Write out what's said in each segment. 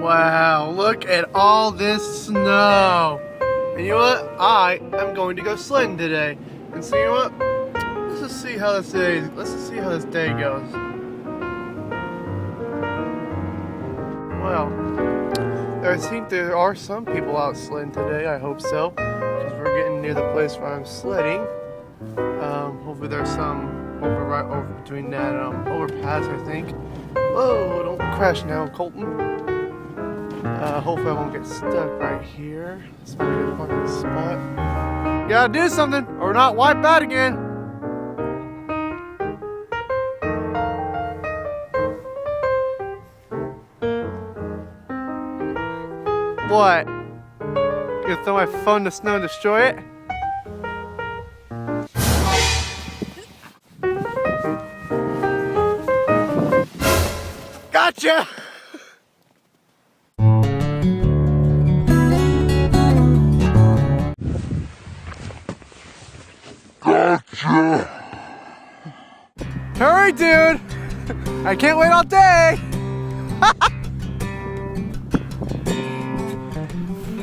Wow, look at all this snow. And you know what? I am going to go sledding today. And so you know what? Let's just see how this day goes. Well, I think there are some people out sledding today. I hope so, because we're getting near the place where I'm sledding. Hopefully there's some right over between that overpass, I think. Whoa, don't crash now, Colton. Hopefully I won't get stuck right here. This might be a fucking spot. Gotta do something or not wipe out again. What? You gonna throw my phone in the snow and destroy it? Gotcha! Gotcha! Hurry, dude! I can't wait all day!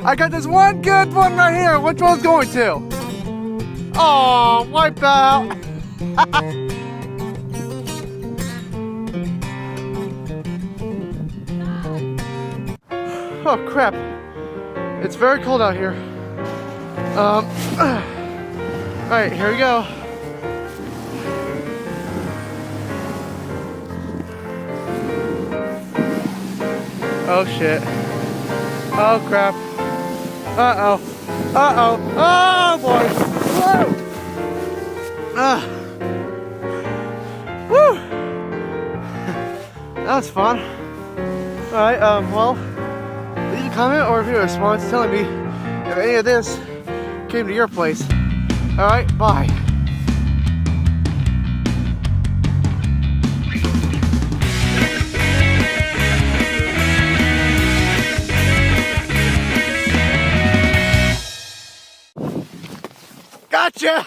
I got this one good one right here. Which one's going to? Oh, wipe out! Oh crap, it's very cold out here. Alright, here we go. Oh shit. Oh crap. Uh-oh. Uh-oh. Oh boy. Woo! Woo! That was fun. Alright, well, leave a comment or a video response telling me if any of this came to your place. Alright, bye. Gotcha!